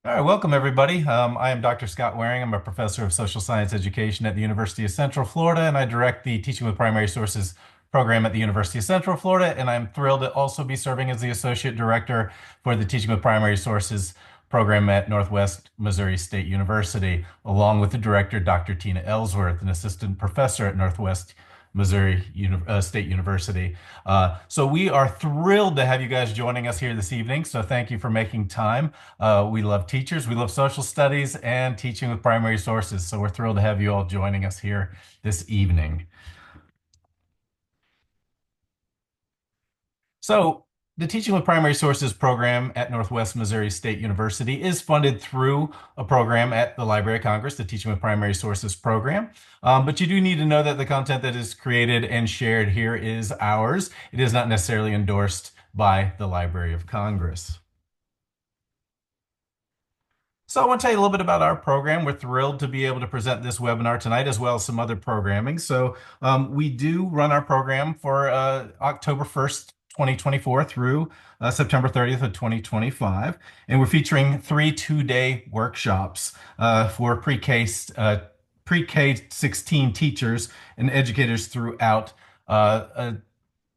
All right, welcome everybody. I am Dr. Scott Waring. I'm a professor of social science education at the University of Central Florida, and I direct the Teaching with Primary Sources program at the University of Central Florida. And I'm thrilled to also be serving as the associate director for the Teaching with Primary Sources program at Northwest Missouri State University, along with the director, Dr. Tina Ellsworth, an assistant professor at Northwest Missouri State University. So we are thrilled to have you guys joining us here this evening. So thank you for making time. We love teachers, we love social studies, and teaching with primary sources. So we're thrilled to have you all joining us here this evening. So the Teaching with Primary Sources program at Northwest Missouri State University is funded through a program at the Library of Congress, the Teaching with Primary Sources program. But you do need to know that the content that is created and shared here is ours. It is not necessarily endorsed by the Library of Congress. So I want to tell you a little bit about our program. We're thrilled to be able to present this webinar tonight, as well as some other programming. So we do run our program for October 1st, 2024 through September 30th of 2025. And we're featuring three two-day workshops for pre-K 16 teachers and educators throughout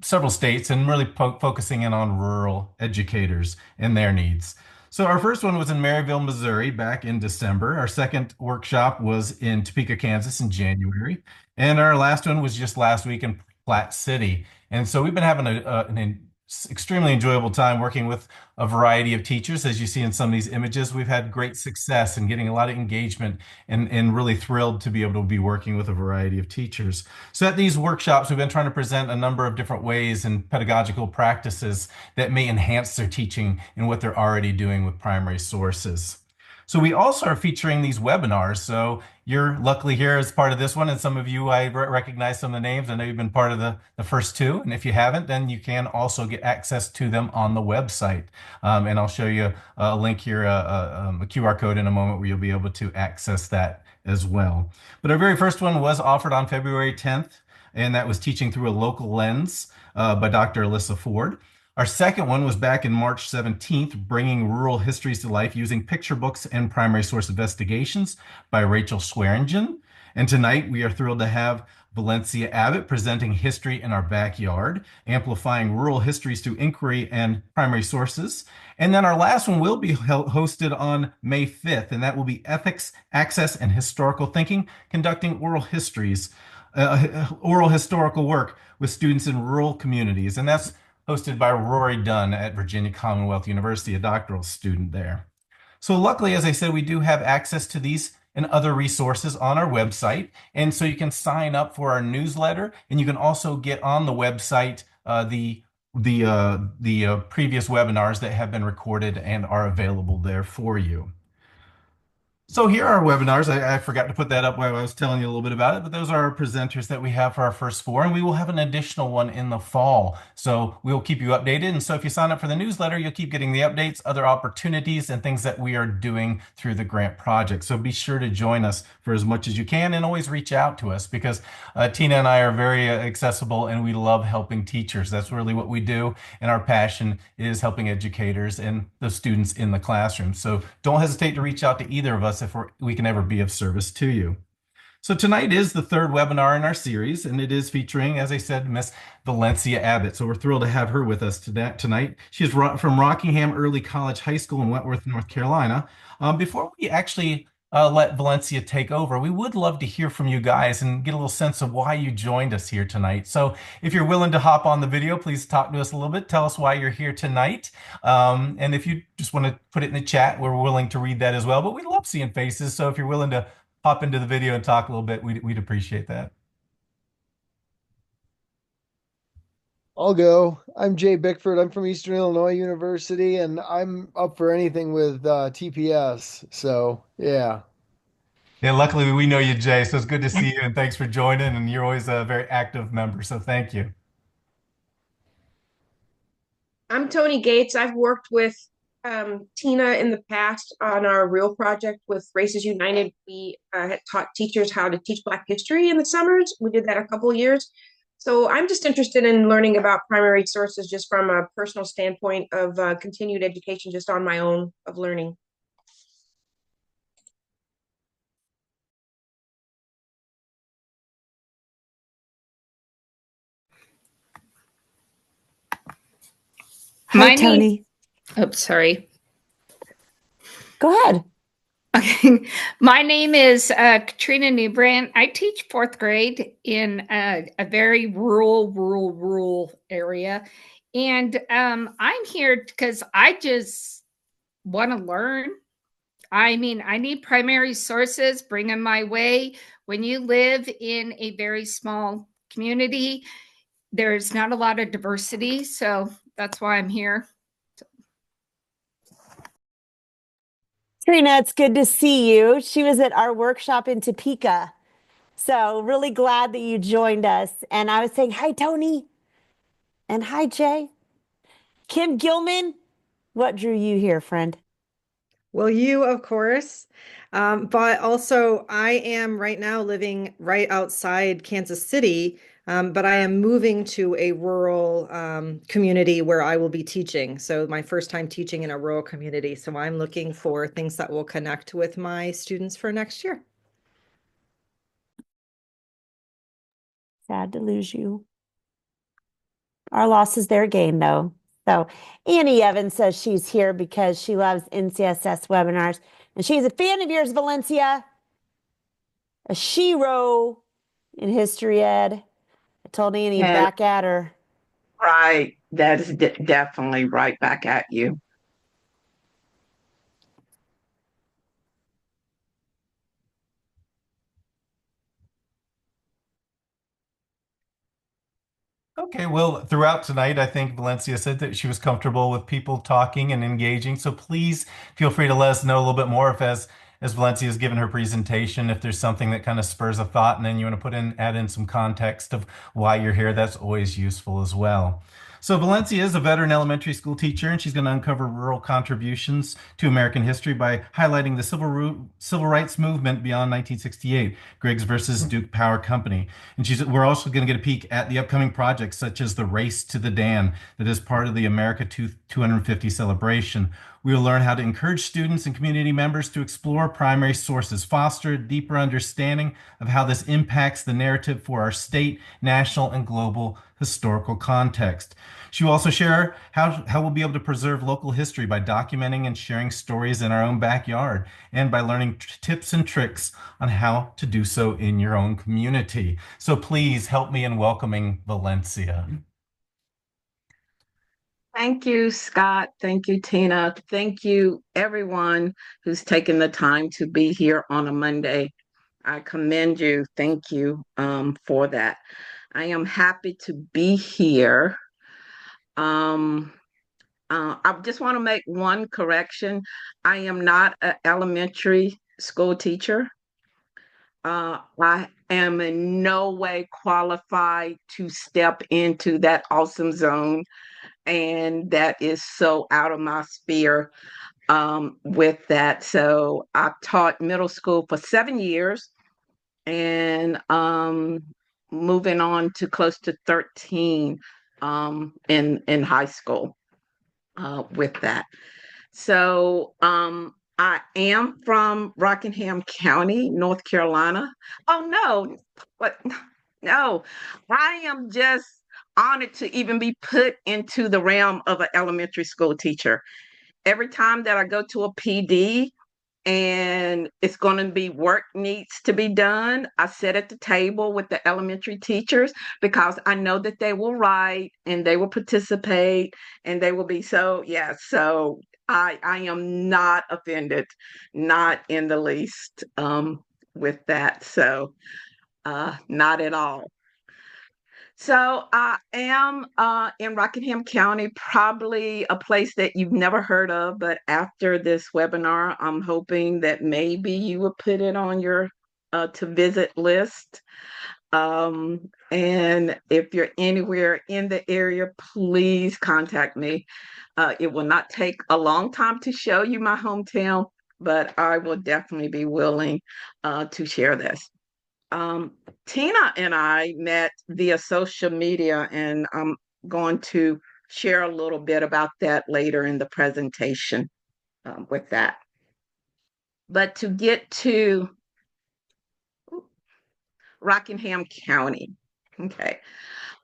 several states, and really focusing in on rural educators and their needs. So our first one was in Maryville, Missouri back in December. Our second workshop was in Topeka, Kansas in January. And our last one was just last week in Platte City. And so we've been having an extremely enjoyable time working with a variety of teachers. As you see in some of these images, we've had great success in getting a lot of engagement and really thrilled to be able to be working with a variety of teachers. So at these workshops, we've been trying to present a number of different ways and pedagogical practices that may enhance their teaching and what they're already doing with primary sources. So we also are featuring these webinars. So you're luckily here as part of this one, and some of you, I recognize some of the names. I know you've been part of the first two, and if you haven't, then you can also get access to them on the website. And I'll show you a link here, a QR code in a moment where you'll be able to access that as well. But our very first one was offered on February 10th, and that was Teaching Through a Local Lens by Dr. Alyssa Ford. Our second one was back in March 17th, Bringing Rural Histories to Life Using Picture Books and Primary Source Investigations by Rachel Swearingen. And tonight we are thrilled to have Valencia Abbott presenting History in Our Backyard, Amplifying Rural Histories Through Inquiry and Primary Sources. And then our last one will be hosted on May 5th, and that will be Ethics, Access, and Historical Thinking, Conducting Oral Histories, Oral Historical Work with Students in Rural Communities. And that's hosted by Rory Dunn at Virginia Commonwealth University, a doctoral student there. So luckily, as I said, we do have access to these and other resources on our website. And so you can sign up for our newsletter, and you can also get on the website the previous webinars that have been recorded and are available there for you. So here are our webinars. I forgot to put that up while I was telling you a little bit about it, but those are our presenters that we have for our first four, and we will have an additional one in the fall. So we'll keep you updated. And so if you sign up for the newsletter, you'll keep getting the updates, other opportunities, and things that we are doing through the grant project. So be sure to join us for as much as you can, and always reach out to us, because Tina and I are very accessible, and we love helping teachers. That's really what we do. And our passion is helping educators and the students in the classroom. So don't hesitate to reach out to either of us if we can ever be of service to you. So tonight is the third webinar in our series, and it is featuring, as I said, Miss Valencia Abbott. So we're thrilled to have her with us tonight. She is from Rockingham Early College High School in Wentworth, North Carolina. Before we actually let Valencia take over, we would love to hear from you guys and get a little sense of why you joined us here tonight. So if you're willing to hop on the video, please talk to us a little bit. Tell us why you're here tonight. And if you just want to put it in the chat, we're willing to read that as well. But we love seeing faces. So if you're willing to hop into the video and talk a little bit, we'd appreciate that. I'll go. I'm Jay Bickford. I'm from Eastern Illinois University, and I'm up for anything with TPS. So, yeah. Yeah, luckily we know you, Jay. So it's good to see you, and thanks for joining. And you're always a very active member. So thank you. I'm Tony Gates. I've worked with Tina in the past on our real project with Races United. We had taught teachers how to teach Black history in the summers. We did that a couple of years. So I'm just interested in learning about primary sources just from a personal standpoint of continued education, just on my own of learning. Hi, My name, Tony. oh, sorry. Go ahead. Okay. My name is Katrina Newbrand. I teach fourth grade in a very rural area. And I'm here because I just want to learn. I mean, I need primary sources, bring them my way. When you live in a very small community, there's not a lot of diversity. So that's why I'm here. Trina, it's good to see you. She was at our workshop in Topeka. So really glad that you joined us. And I was saying, hi, Tony. And hi, Jay. Kim Gilman, what drew you here, friend? Well, you, of course. But also, I am right now living right outside Kansas City, but I am moving to a rural community where I will be teaching. So, my first time teaching in a rural community. So, I'm looking for things that will connect with my students for next year. Sad to lose you. Our loss is their gain, though. So Annie Evans says she's here because she loves NCSS webinars. And she's a fan of yours, Valencia. A shero in history ed. I told Annie Yeah, back at her. right. That is definitely right back at you. Okay, well, throughout tonight, I think Valencia said that she was comfortable with people talking and engaging. So please feel free to let us know a little bit more if as Valencia has given her presentation, if there's something that kind of spurs a thought and then you want to add in some context of why you're here, that's always useful as well. So Valencia is a veteran elementary school teacher, and she's going to uncover rural contributions to American history by highlighting the civil rights movement beyond 1968, Griggs versus Duke Power Company. And we're also going to get a peek at the upcoming projects such as the Race to the Dam that is part of the America 250 celebration. We will learn how to encourage students and community members to explore primary sources, foster a deeper understanding of how this impacts the narrative for our state, national, and global historical context. She will also share how we'll be able to preserve local history by documenting and sharing stories in our own backyard and by learning tips and tricks on how to do so in your own community. So please help me in welcoming Valencia. Thank you, Scott. Thank you, Tina. Thank you, everyone who's taken the time to be here on a Monday. I commend you. Thank you for that. I am happy to be here. Um, I just want to make one correction. I am not an elementary school teacher. I am in no way qualified to step into that awesome zone, and that is so out of my sphere with that. So I've taught middle school for 7 years, and moving on to close to 13 in high school with that. So I am from Rockingham County, North Carolina. Oh no, but no, I am just honored to even be put into the realm of an elementary school teacher. Every time that I go to a PD and it's going to be work needs to be done, I sit at the table with the elementary teachers because I know that they will write and they will participate and they will be so, yeah. So I am not offended, not in the least with that. So not at all. So I am in Rockingham County, probably a place that you've never heard of, but after this webinar, I'm hoping that maybe you will put it on your to visit list. And if you're anywhere in the area, please contact me. It will not take a long time to show you my hometown, but I will definitely be willing to share this. Um, Tina and I met via social media, and I'm going to share a little bit about that later in the presentation with that. But to get to Rockingham County, okay.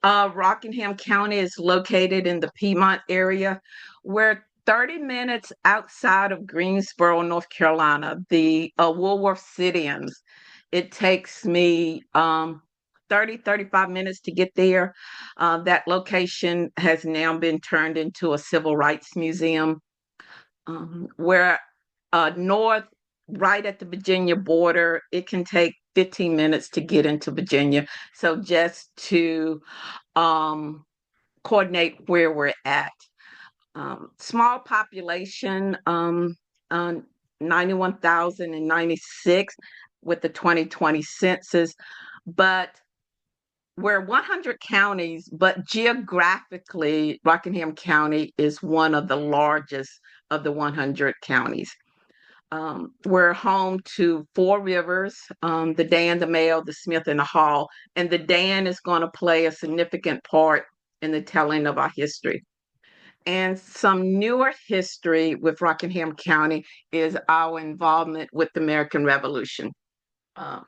Rockingham County is located in the Piedmont area. We're 30 minutes outside of Greensboro, North Carolina, the Woolworth Cityans. It takes me 35 minutes to get there. That location has now been turned into a civil rights museum. We're north, right at the Virginia border. It can take 15 minutes to get into Virginia. So just to coordinate where we're at. Small population, 91,096 with the 2020 census, but we're 100 counties, but geographically, Rockingham County is one of the largest of the 100 counties. We're home to 4 rivers, the Dan, the Mayo, the Smith, and the Hall, and the Dan is going to play a significant part in the telling of our history. And some newer history with Rockingham County is our involvement with the American Revolution. I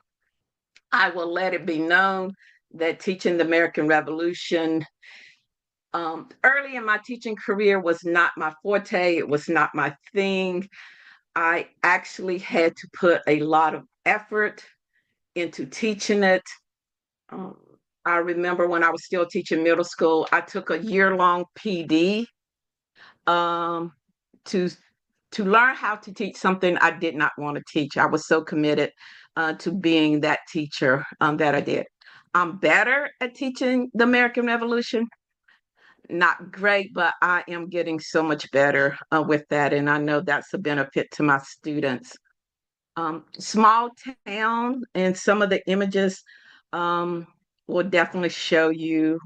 will let it be known that teaching the American Revolution early in my teaching career was not my forte. It was not my thing. I actually had to put a lot of effort into teaching it. I remember when I was still teaching middle school, I took a year-long PD to learn how to teach something I did not want to teach. I was so committed to being that teacher that I did. I'm better at teaching the American Revolution. Not great, but I am getting so much better with that, and I know that's a benefit to my students. Small town, and some of the images will definitely show you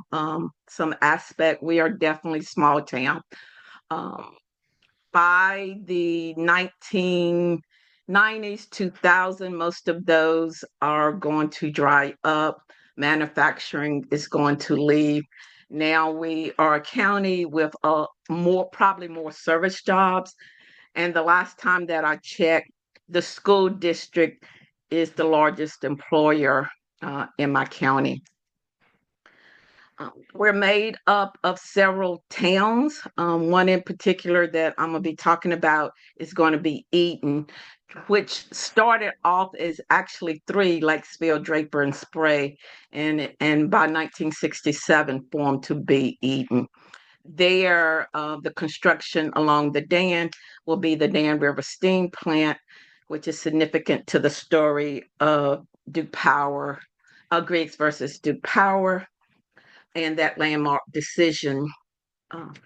some aspect. We are definitely small town. By the 1990s, 2000, most of those are going to dry up. Manufacturing is going to leave. Now we are a county with probably more service jobs. And the last time that I checked, the school district is the largest employer in my county. We're made up of several towns. One in particular that I'm going to be talking about is going to be Eaton, which started off as actually 3, Lakesville, Draper, and Spray, and by 1967 formed to be Eaton. There, the construction along the Dan will be the Dan River Steam Plant, which is significant to the story of Duke Power, Griggs versus Duke Power, and that landmark decision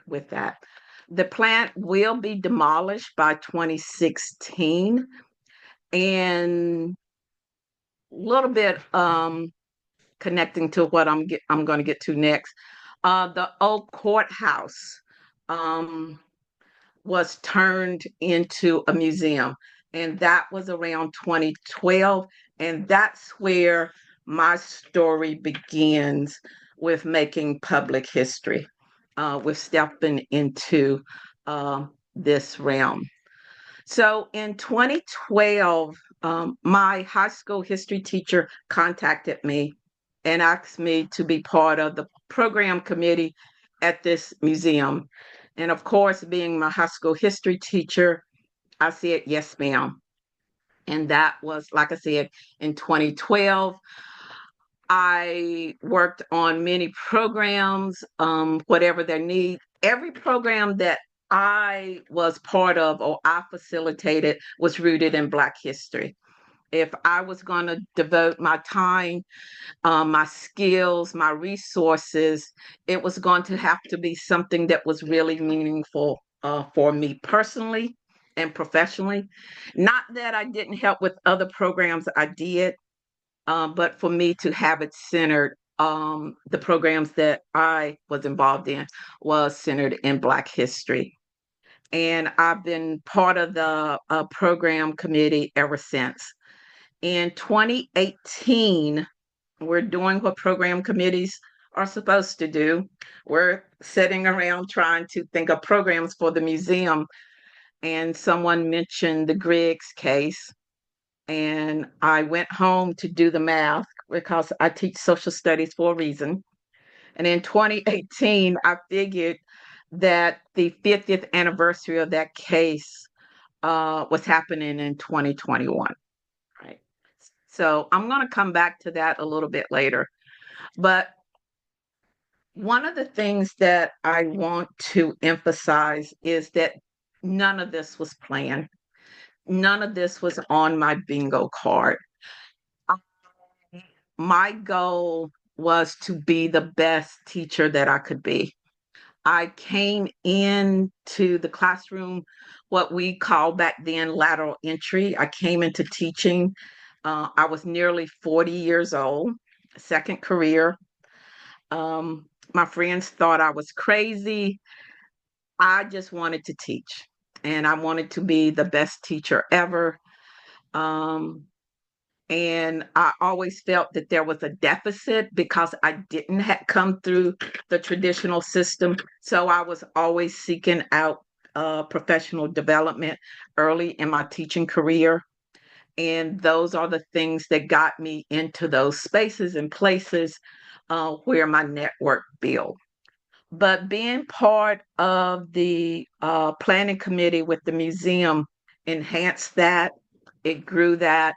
with that. The plant will be demolished by 2016, and a little bit connecting to what I'm going to get to next. The old courthouse was turned into a museum, and that was around 2012, and that's where my story begins with making public history, with stepping into this realm. So in 2012, my high school history teacher contacted me and asked me to be part of the program committee at this museum. And of course, being my high school history teacher, I said, yes, ma'am. And that was, like I said, in 2012. I worked on many programs, whatever their need. Every program that I was part of or I facilitated was rooted in Black history. If I was going to devote my time, my skills, my resources, it was going to have to be something that was really meaningful for me personally and professionally. Not that I didn't help with other programs I did, but for me to have it centered, the programs that I was involved in was centered in Black history. And I've been part of the program committee ever since. In 2018, we're doing what program committees are supposed to do. We're sitting around trying to think of programs for the museum. And someone mentioned the Griggs case. And I went home to do the math because I teach social studies for a reason. And in 2018, I figured that the 50th anniversary of that case was happening in 2021, right? So I'm going to come back to that a little bit later. But one of the things that I want to emphasize is that none of this was planned. None of this was on my bingo card. My goal was to be the best teacher that I could be. I came into the classroom, what we call back then lateral entry. I came into teaching. I was nearly 40 years old, second career. My friends thought I was crazy. I just wanted to teach, and I wanted to be the best teacher ever. Um, and I always felt that there was a deficit because I didn't come through the traditional system. So I was always seeking out professional development early in my teaching career. And those are the things that got me into those spaces and places where my network built. But being part of the planning committee with the museum enhanced that, it grew that,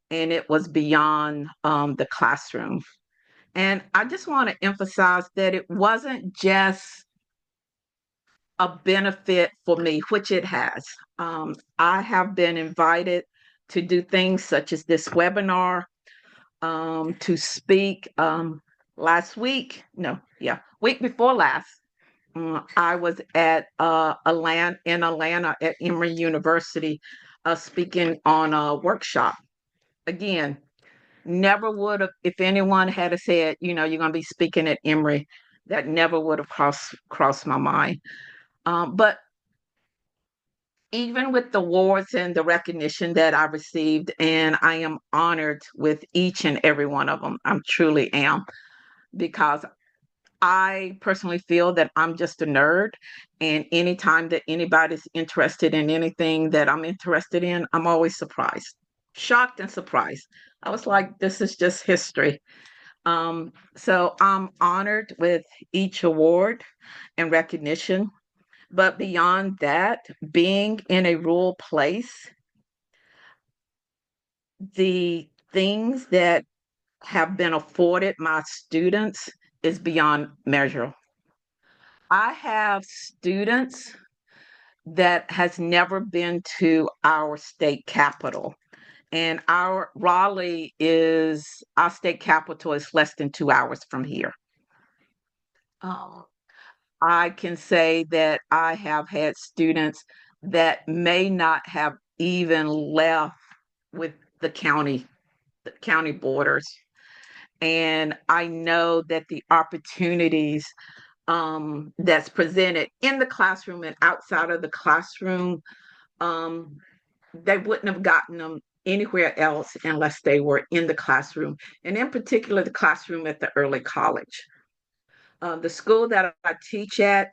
and it was beyond the classroom. And I just want to emphasize that it wasn't just a benefit for me, which it has. I have been invited to do things such as this webinar, to speak week before last. I was at in Atlanta at Emory University, speaking on a workshop. Again, never would have, if anyone had said, you're going to be speaking at Emory, that never would have crossed my mind. But even with the awards and the recognition that I received, and I am honored with each and every one of them, I truly am, because I personally feel that I'm just a nerd, and anytime that anybody's interested in anything that I'm interested in, I'm always surprised, shocked and surprised. I was like, this is just history. So I'm honored with each award and recognition. But beyond that, being in a rural place, the things that have been afforded my students is beyond measure. I have students that has never been to our state capital. And our state capital is less than 2 hours from here. I can say that I have had students that may not have even left with the county borders. And I know that the opportunities that's presented in the classroom and outside of the classroom, they wouldn't have gotten them anywhere else unless they were in the classroom, and in particular, the classroom at the early college. The school that I teach at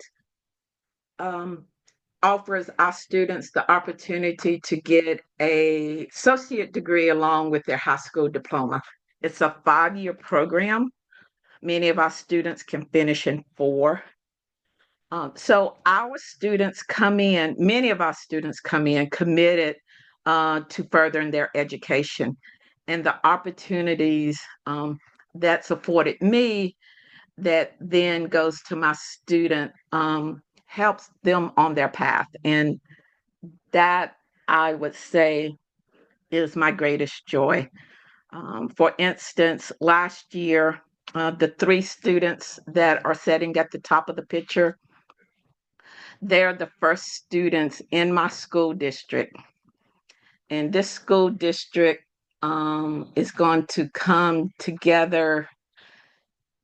offers our students the opportunity to get an associate degree along with their high school diploma. It's a 5-year program. Many of our students can finish in 4. So many of our students come in committed to furthering their education, and the opportunities that's afforded me that then goes to my student helps them on their path. And that, I would say, is my greatest joy. For instance, last year, the 3 students that are sitting at the top of the picture, they're the first students in my school district. And this school district is going to come together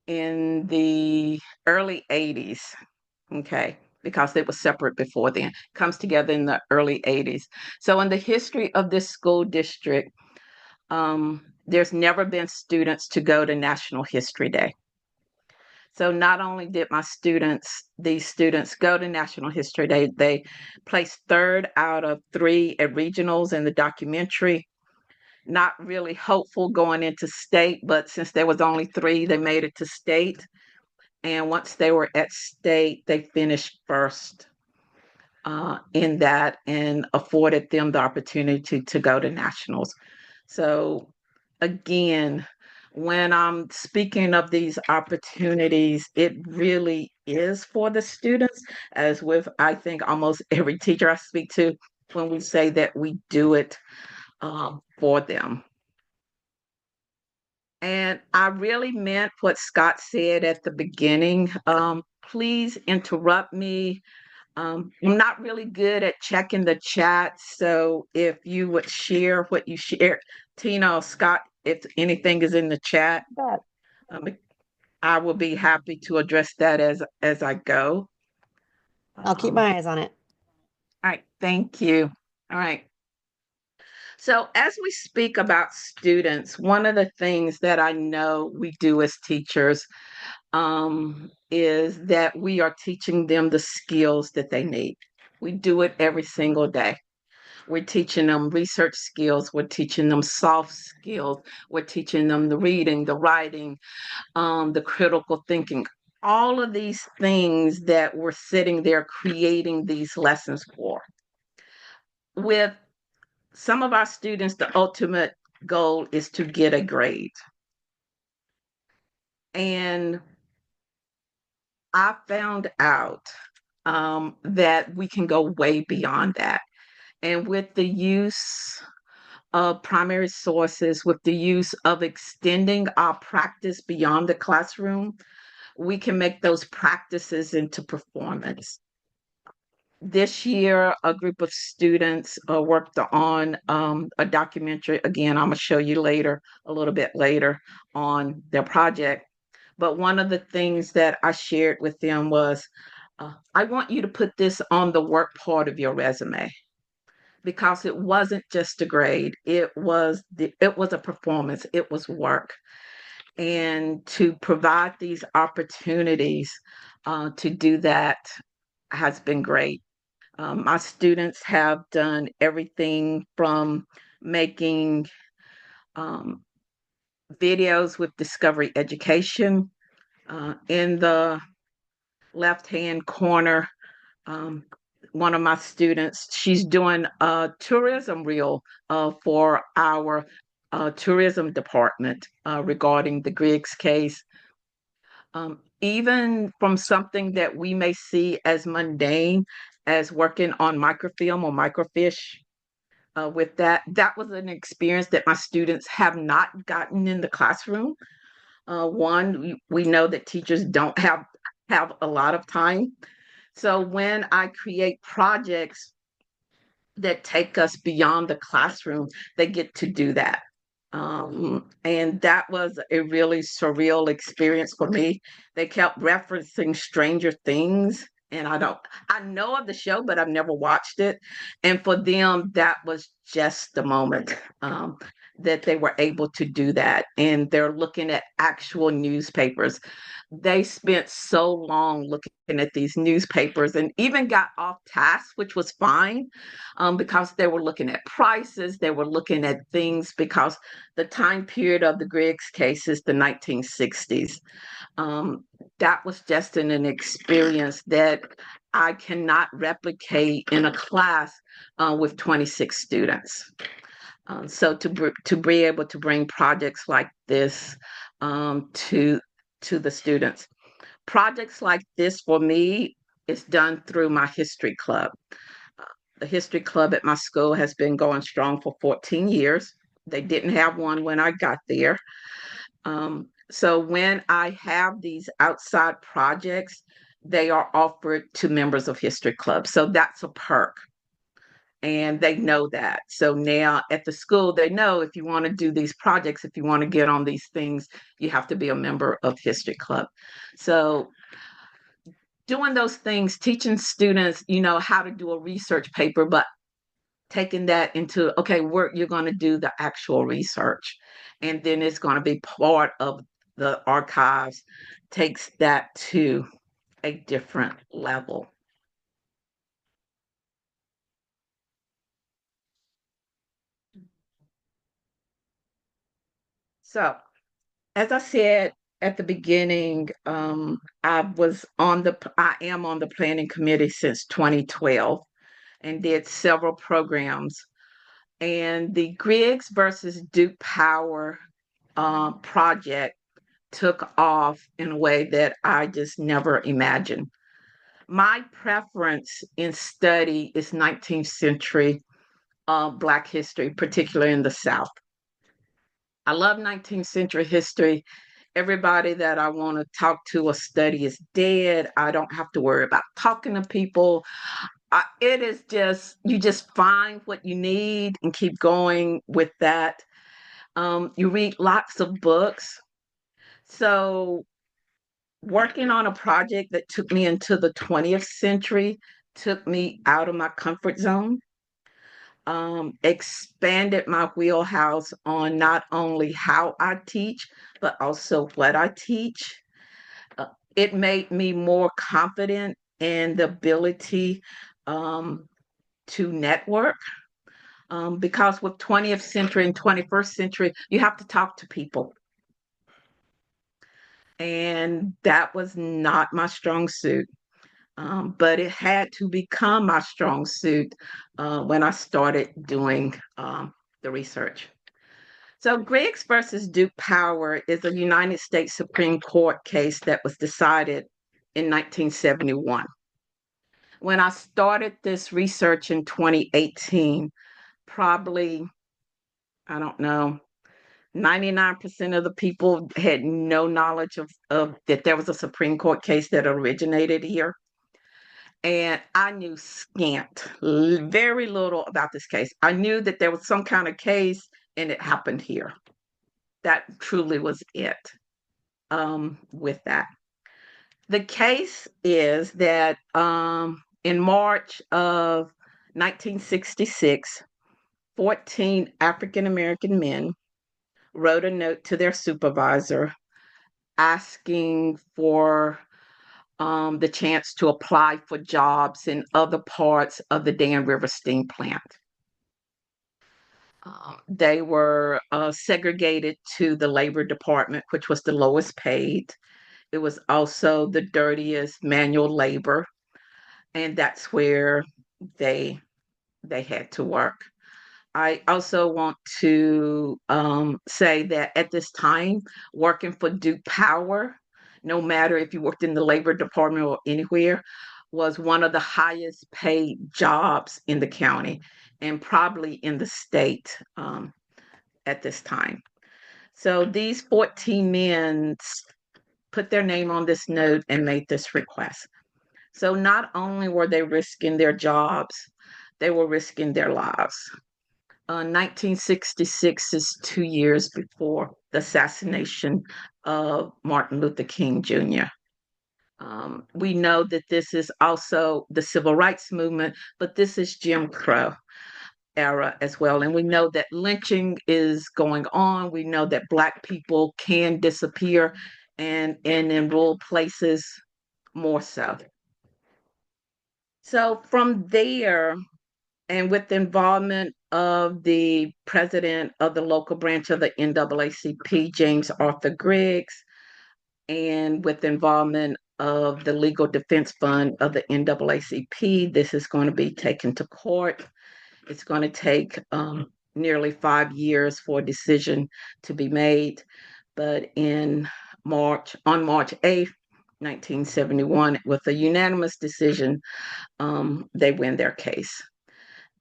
in the early 80s, okay, because it was separate before then. Comes together in the early 80s. So in the history of this school district, there's never been students to go to National History Day. So not only did these students go to National History Day, they placed 3rd out of 3 at regionals in the documentary. Not really hopeful going into state, but since there was only 3, they made it to state. And once they were at state, they finished first in that and afforded them the opportunity to go to nationals. So again, when I'm speaking of these opportunities, it really is for the students, as with I think almost every teacher I speak to, when we say that we do it for them. And I really meant what Scott said at the beginning. Please interrupt me. I'm not really good at checking the chat, so if you would share what you shared, Tina or Scott, if anything is in the chat, But um, I will be happy to address that as I go. I'll keep my eyes on it. All right, thank you. All right. So as we speak about students, one of the things that I know we do as teachers is that we are teaching them the skills that they need. We do it every single day. We're teaching them research skills. We're teaching them soft skills. We're teaching them the reading, the writing, the critical thinking. All of these things that we're sitting there creating these lessons for. With some of our students, the ultimate goal is to get a grade. And I found out that we can go way beyond that. And with the use of primary sources, with the use of extending our practice beyond the classroom, we can make those practices into performance. This year, a group of students worked on a documentary. Again, I'm going to show you later, a little bit later, on their project. But one of the things that I shared with them was, I want you to put this on the work part of your resume, because it wasn't just a grade. It was a performance. It was work. And to provide these opportunities to do that has been great. My students have done everything from making videos with Discovery Education. In the left-hand corner, one of my students, she's doing a tourism reel for our tourism department regarding the Griggs case. Even from something that we may see as mundane as working on microfilm or microfiche, with that was an experience that my students have not gotten in the classroom. One, we know that teachers don't have a lot of time. So when I create projects that take us beyond the classroom, they get to do that. And that was a really surreal experience for me. They kept referencing Stranger Things, and I know of the show, but I've never watched it. And for them, that was just the moment that they were able to do that. And they're looking at actual newspapers. They spent so long looking at these newspapers and even got off task, which was fine, because they were looking at prices, they were looking at things, because the time period of the Griggs case is the 1960s. That was just an experience that I cannot replicate in a class with 26 students. So to be able to bring projects like this to the students. Projects like this for me is done through my history club. The history club at my school has been going strong for 14 years. They didn't have one when I got there. So when I have these outside projects, they are offered to members of history club. So that's a perk. And they know that. So now at the school, they know if you want to do these projects, if you want to get on these things, you have to be a member of history club. So doing those things, teaching students, how to do a research paper, but taking that into, okay, you're going to do the actual research. And then it's going to be part of the archives, takes that to a different level. So, as I said, at the beginning, I am on the planning committee since 2012 and did several programs. And the Griggs versus Duke Power project took off in a way that I just never imagined. My preference in study is 19th century Black history, particularly in the South. I love 19th century history. Everybody that I want to talk to or study is dead. I don't have to worry about talking to people. It is just, you just find what you need and keep going with that. You read lots of books. So, working on a project that took me into the 20th century took me out of my comfort zone, expanded my wheelhouse on not only how I teach, but also what I teach. It made me more confident in the ability to network. Because with 20th century and 21st century, you have to talk to people. And that was not my strong suit. But it had to become my strong suit when I started doing the research. So Griggs versus Duke Power is a United States Supreme Court case that was decided in 1971. When I started this research in 2018, probably, I don't know, 99% of the people had no knowledge of that there was a Supreme Court case that originated here. And I knew scant, very little about this case. I knew that there was some kind of case and it happened here. That truly was it with that. The case is that in March of 1966, 14 African American men wrote a note to their supervisor asking for the chance to apply for jobs in other parts of the Dan River Steam Plant. They were segregated to the labor department, which was the lowest paid. It was also the dirtiest manual labor, and that's where they had to work. I also want to say that at this time, working for Duke Power, no matter if you worked in the labor department or anywhere, was one of the highest paid jobs in the county and probably in the state at this time. So these 14 men put their name on this note and made this request. So not only were they risking their jobs, they were risking their lives. 1966 is 2 years before the assassination of Martin Luther King Jr. We know that this is also the civil rights movement, but this is Jim Crow era as well. And we know that lynching is going on. We know that Black people can disappear and in rural places more so. So from there, and with the involvement of the president of the local branch of the NAACP, James Arthur Griggs, and with the involvement of the Legal Defense Fund of the NAACP, this is going to be taken to court. It's going to take nearly 5 years for a decision to be made. But on March 8th, 1971, with a unanimous decision, they win their case.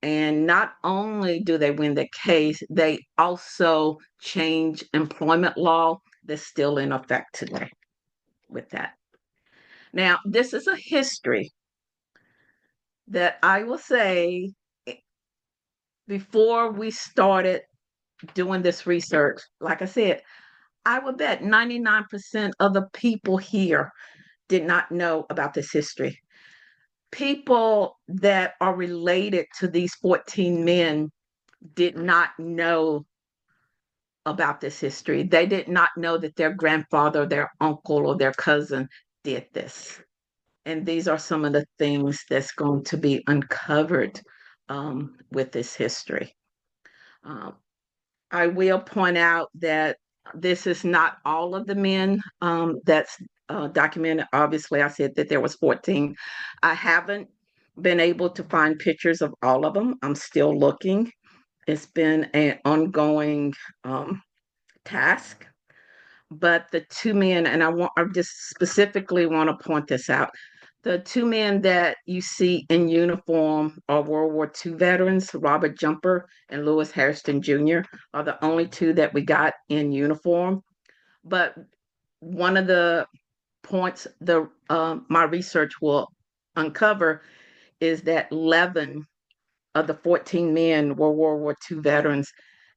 And not only do they win the case, they also change employment law that's still in effect today with that. Now, this is a history that I will say before we started doing this research, like I said, I would bet 99% of the people here did not know about this history. People that are related to these 14 men did not know about this history. They did not know that their grandfather, their uncle, or their cousin did this. And these are some of the things that's going to be uncovered with this history. I will point out that This is not all of the men that's documented. Obviously, I said that there was 14. I haven't been able to find pictures of all of them. I'm still looking. It's been an ongoing task. But the two men, and I just specifically want to point this out. The two men that you see in uniform are World War II veterans, Robert Jumper and Lewis Hairston Jr. are the only two that we got in uniform. But one of the points my research will uncover is that 11 of the 14 men were World War II veterans.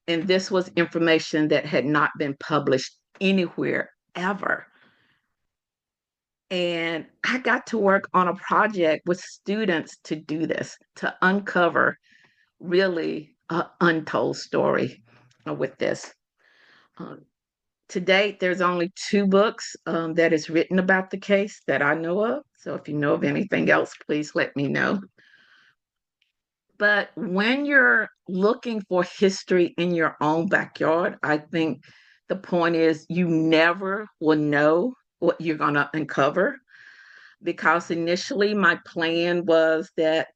And this was information that had not been published anywhere ever. And I got to work on a project with students to do this, to uncover really an untold story with this. To date, there's only 2 books that is written about the case that I know of. So if you know of anything else, please let me know. But when you're looking for history in your own backyard, I think the point is you never will know what you're going to uncover. Because initially my plan was that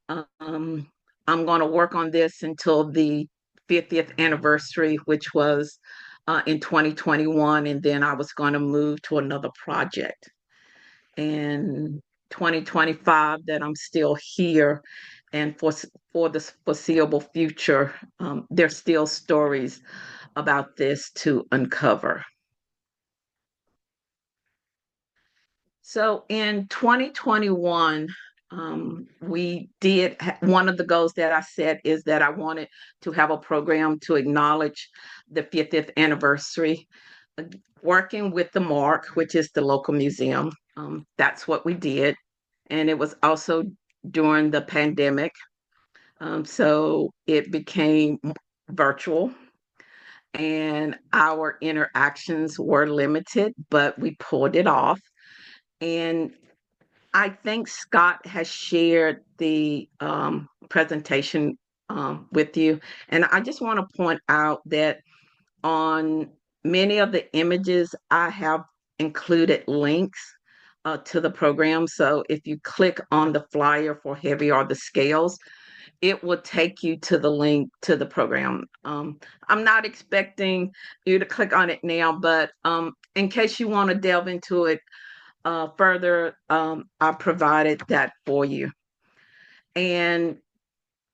I'm going to work on this until the 50th anniversary, which was in 2021, and then I was going to move to another project. And 2025 that I'm still here, and for the foreseeable future, there's still stories about this to uncover. So in 2021, we did one of the goals that I set is that I wanted to have a program to acknowledge the 50th anniversary, working with the Mark, which is the local museum. That's what we did. And it was also during the pandemic. So it became virtual and our interactions were limited, but we pulled it off. And I think Scott has shared the presentation with you. And I just want to point out that on many of the images, I have included links to the program. So if you click on the flyer for Heavy Are the Scales, it will take you to the link to the program. I'm not expecting you to click on it now, but in case you want to delve into it further, I provided that for you. And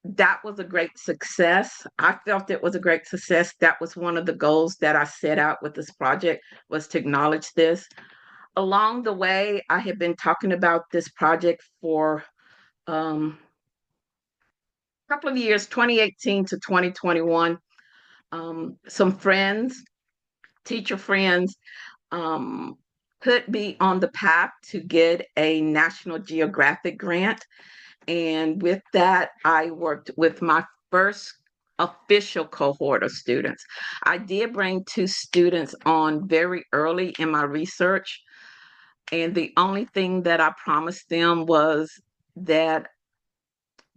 that was a great success. I felt it was a great success. That was one of the goals that I set out with this project, was to acknowledge this. Along the way, I had been talking about this project for a couple of years, 2018 to 2021. Some friends, teacher friends, put me on the path to get a National Geographic grant. And with that, I worked with my first official cohort of students. I did bring 2 students on very early in my research. And the only thing that I promised them was that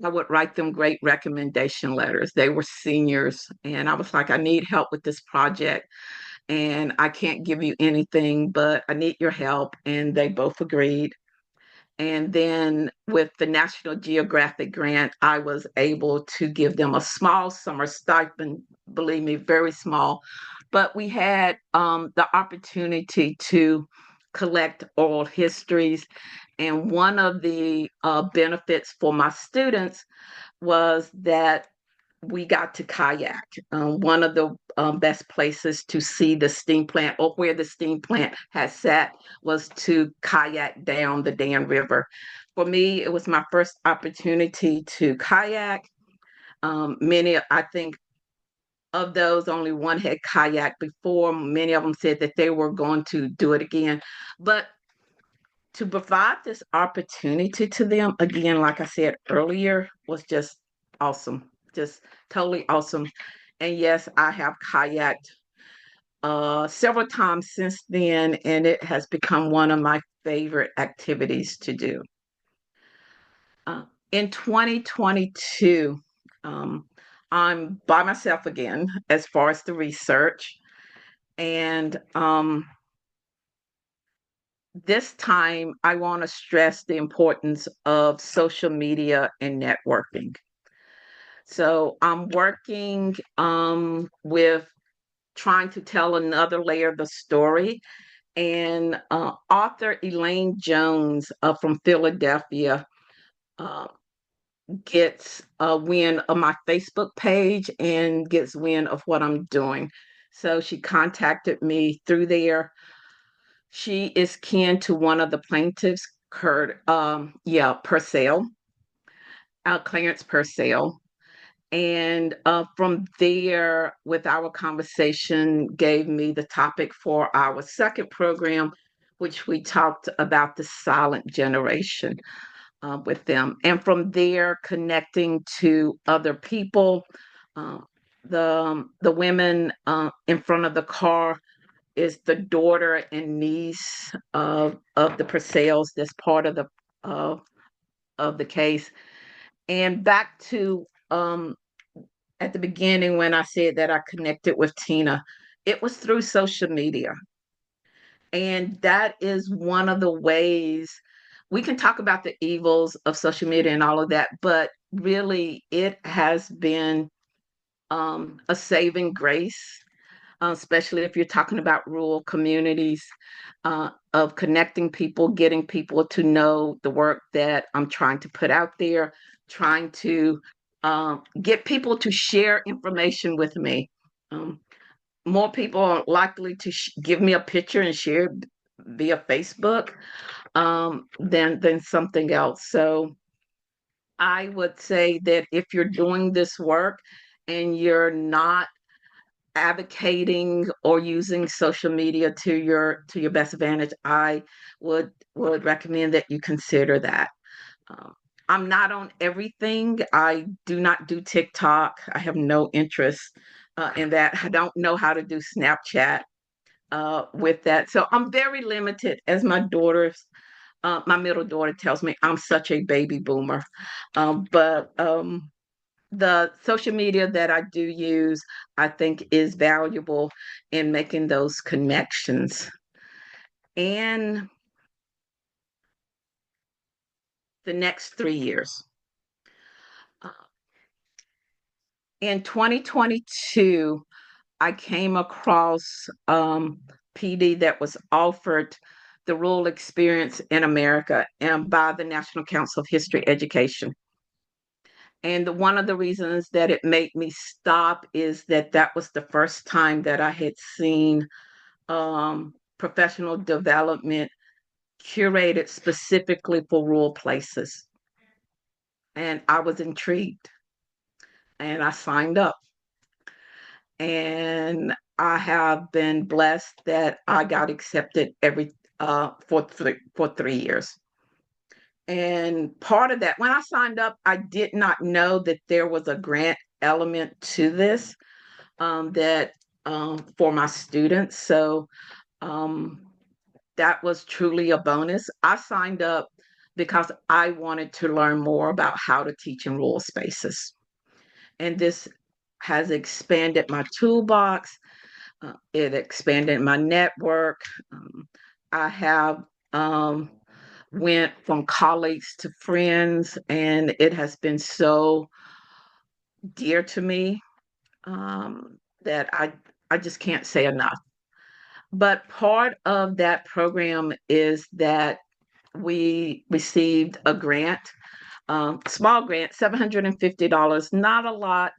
I would write them great recommendation letters. They were seniors, and I was like, I need help with this project, and I can't give you anything, but I need your help. And they both agreed. And then with the National Geographic grant, I was able to give them a small summer stipend, believe me, very small. But we had the opportunity to collect oral histories. And one of the benefits for my students was that we got to kayak. One of the best places to see the steam plant, or where the steam plant has sat, was to kayak down the Dan River. For me, it was my first opportunity to kayak. I think of those, only one had kayaked before. Many of them said that they were going to do it again. But to provide this opportunity to them, again, like I said earlier, was just awesome. Just totally awesome. And yes, I have kayaked several times since then, and it has become one of my favorite activities to do. In 2022, I'm by myself again as far as the research. And this time, I want to stress the importance of social media and networking. So I'm working with trying to tell another layer of the story. And author Elaine Jones from Philadelphia gets a win of my Facebook page and gets wind of what I'm doing. So she contacted me through there. She is kin to one of the plaintiffs, Purcell, Clarence Purcell. And from there, with our conversation, gave me the topic for our second program, which we talked about the silent generation with them. And from there, connecting to other people. Uh, the women in front of the car is the daughter and niece of the Purcells. That's part of the case. And back to at the beginning when I said that I connected with Tina, it was through social media. And that is one of the ways we can talk about the evils of social media and all of that, but really it has been a saving grace, especially if you're talking about rural communities, of connecting people, getting people to know the work that I'm trying to put out there, trying to get people to share information with me. More people are likely to give me a picture and share via Facebook than something else. So I would say that if you're doing this work and you're not advocating or using social media to your best advantage, I would recommend that you consider that. I'm not on everything. I do not do TikTok. I have no interest in that. I don't know how to do Snapchat with that. So I'm very limited, as my middle daughter tells me, I'm such a baby boomer. But the social media that I do use, I think is valuable in making those connections. And the next 3 years. In 2022, I came across PD that was offered the Rural Experience in America and by the National Council of History Education. And one of the reasons that it made me stop is that that was the first time that I had seen professional development curated specifically for rural places. And I was intrigued and I signed up. And I have been blessed that I got accepted for 3 years. And part of that, when I signed up, I did not know that there was a grant element to this that for my students. So that was truly a bonus. I signed up because I wanted to learn more about how to teach in rural spaces. And this has expanded my toolbox. It expanded my network. I have went from colleagues to friends, and it has been so dear to me that I just can't say enough. But part of that program is that we received a grant, small grant, $750, not a lot,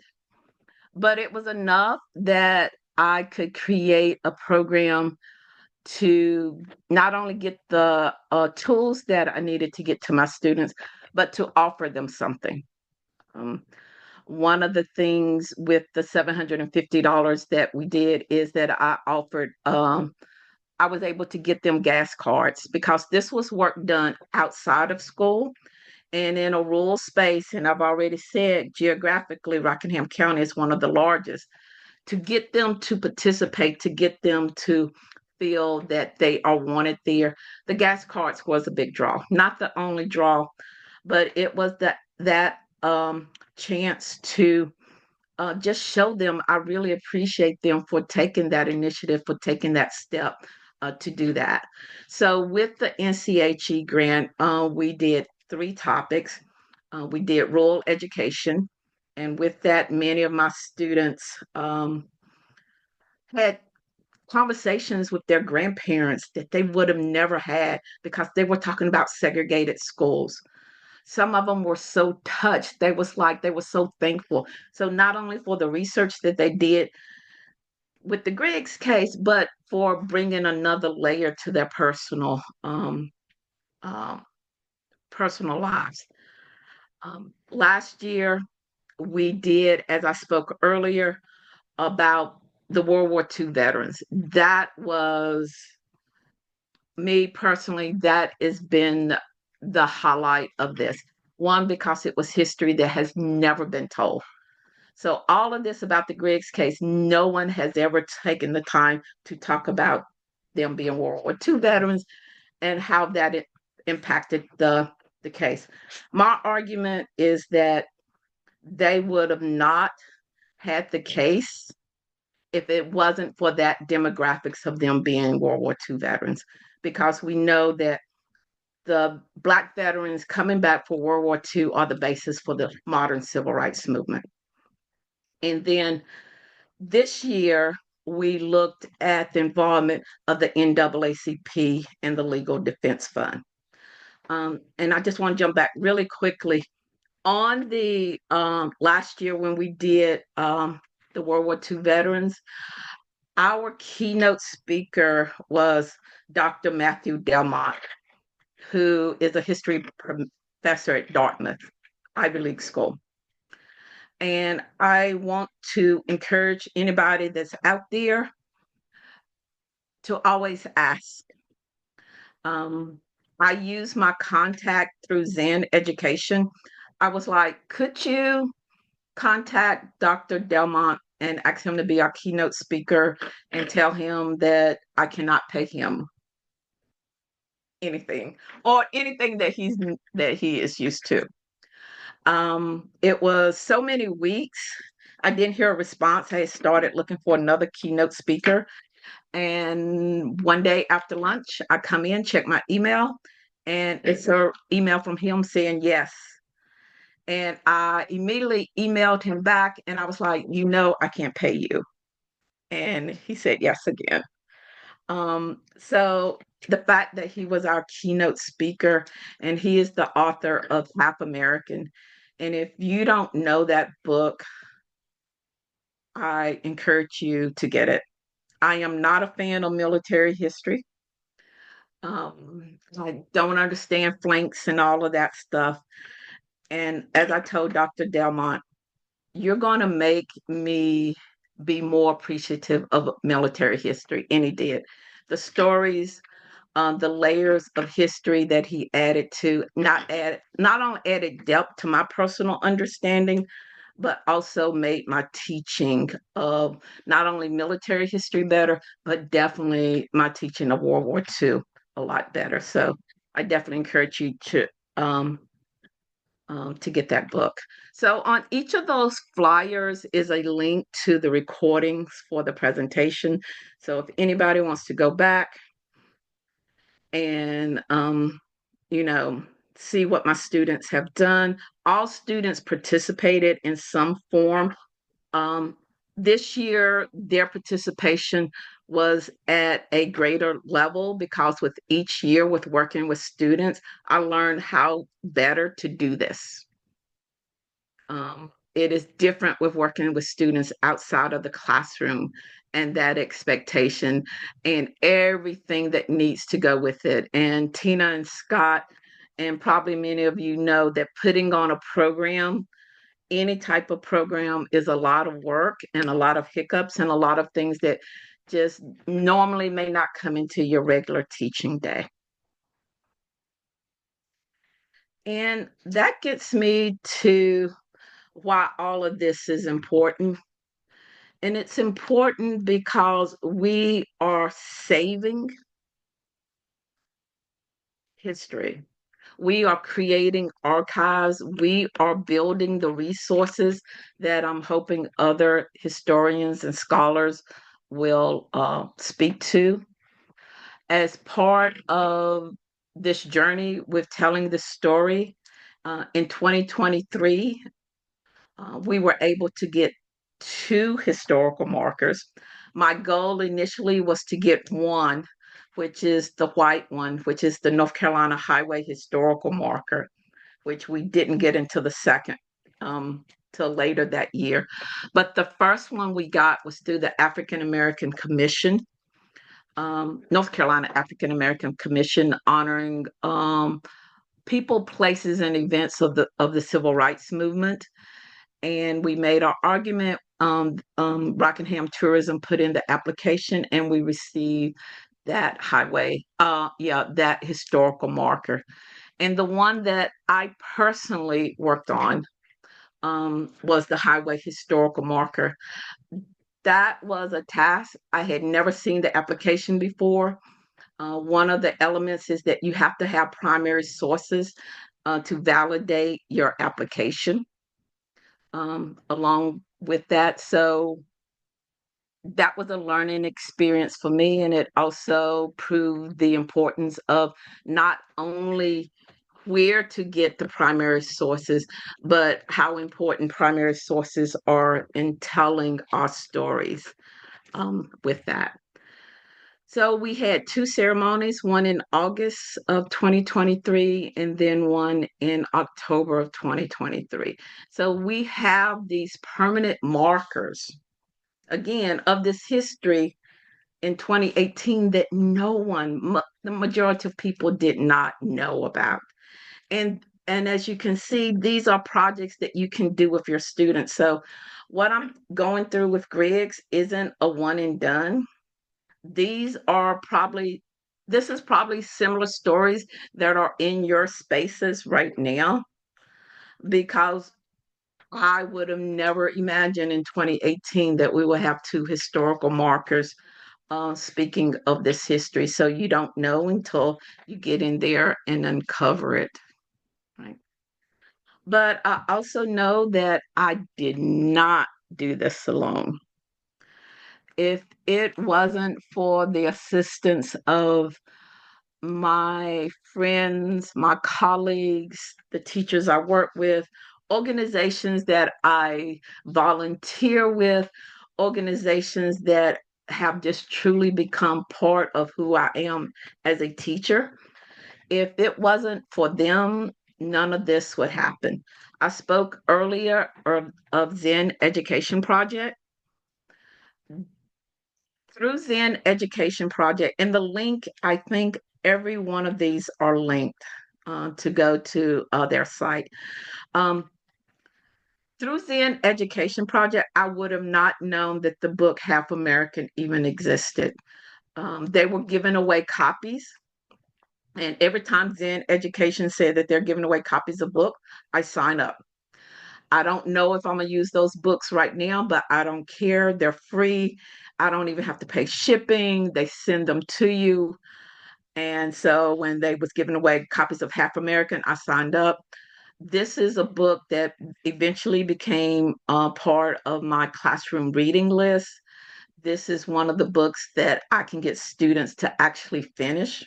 but it was enough that I could create a program to not only get the tools that I needed to get to my students, but to offer them something. One of the things with the $750 that we did is that I offered, I was able to get them gas cards because this was work done outside of school and in a rural space. And I've already said geographically, Rockingham County is one of the largest. To get them to participate, to get them to feel that they are wanted there, the gas cards was a big draw. Not the only draw, but it was that chance to just show them I really appreciate them for taking that initiative, for taking that step to do that. So with the NCHE grant, we did 3 topics. We did rural education, and with that, many of my students had conversations with their grandparents that they would have never had because they were talking about segregated schools. Some of them were so touched. They were so thankful. So not only for the research that they did with the Griggs case, but for bringing another layer to their um, personal lives. Last year, we did, as I spoke earlier, about the World War II veterans. That was me personally, that has been the highlight of this. One, because it was history that has never been told. So all of this about the Griggs case, no one has ever taken the time to talk about them being World War II veterans and how that impacted the case. My argument is that they would have not had the case if it wasn't for that demographics of them being World War II veterans, because we know that the Black veterans coming back for World War II are the basis for the modern civil rights movement. And then this year, we looked at the involvement of the NAACP and the Legal Defense Fund. And I just want to jump back really quickly. On the last year when we did the World War II veterans, our keynote speaker was Dr. Matthew Delmont, who is a history professor at Dartmouth, Ivy League school. And I want to encourage anybody that's out there to always ask. I use my contact through Zen Education. I was like, could you contact Dr. Delmont and ask him to be our keynote speaker and tell him that I cannot pay him anything or anything that he is used to. It was so many weeks. I didn't hear a response. I started looking for another keynote speaker. And one day after lunch, I come in, check my email, and it's an email from him saying yes. And I immediately emailed him back and I was like, I can't pay you. And he said yes again. So the fact that he was our keynote speaker and he is the author of Half American. And if you don't know that book, I encourage you to get it. I am not a fan of military history. I don't understand flanks and all of that stuff. And as I told Dr. Delmont, you're going to make me be more appreciative of military history. And he did. The stories, the layers of history that he added to, not only added depth to my personal understanding, but also made my teaching of not only military history better, but definitely my teaching of World War II a lot better. So I definitely encourage you to get that book. So on each of those flyers is a link to the recordings for the presentation. So if anybody wants to go back and see what my students have done. All students participated in some form. This year, their participation was at a greater level because with each year with working with students, I learned how better to do this. It is different with working with students outside of the classroom and that expectation and everything that needs to go with it. And Tina and Scott, and probably many of you know that putting on a program, any type of program, is a lot of work and a lot of hiccups and a lot of things that just normally may not come into your regular teaching day. And that gets me to why all of this is important. And it's important because we are saving history. We are creating archives. We are building the resources that I'm hoping other historians and scholars will speak to. As part of this journey with telling the story, in 2023, we were able to get 2 historical markers. My goal initially was to get one, which is the white one, which is the North Carolina Highway Historical Marker, which we didn't get until the second, till later that year. But the first one we got was through the African American Commission, North Carolina African American Commission, honoring people, places, and events of the civil rights movement. And we made our argument. Rockingham Tourism put in the application, and we received that that historical marker. And the one that I personally worked on was the highway historical marker. That was a task. I had never seen the application before. One of the elements is that you have to have primary sources to validate your application along with that. So that was a learning experience for me, and it also proved the importance of not only where to get the primary sources, but how important primary sources are in telling our stories with that. So we had 2 ceremonies, one in August of 2023 and then one in October of 2023. So we have these permanent markers, again, of this history in 2018 that the majority of people did not know about. And as you can see, these are projects that you can do with your students. So what I'm going through with Griggs isn't a one and done. This is probably similar stories that are in your spaces right now, because I would have never imagined in 2018 that we would have 2 historical markers speaking of this history. So you don't know until you get in there and uncover it. Right. But I also know that I did not do this alone. If it wasn't for the assistance of my friends, my colleagues, the teachers I work with, organizations that I volunteer with, organizations that have just truly become part of who I am as a teacher. If it wasn't for them, none of this would happen. I spoke earlier of Zen Education Project. Through Zen Education Project, and the link, I think every one of these are linked to go to their site. Through Zen Education Project, I would have not known that the book Half American even existed. They were giving away copies. And every time Zen Education said that they're giving away copies of book, I sign up. I don't know if I'm gonna use those books right now, but I don't care. They're free. I don't even have to pay shipping. They send them to you. And so when they was giving away copies of Half American, I signed up. This is a book that eventually became part of my classroom reading list. This is one of the books that I can get students to actually finish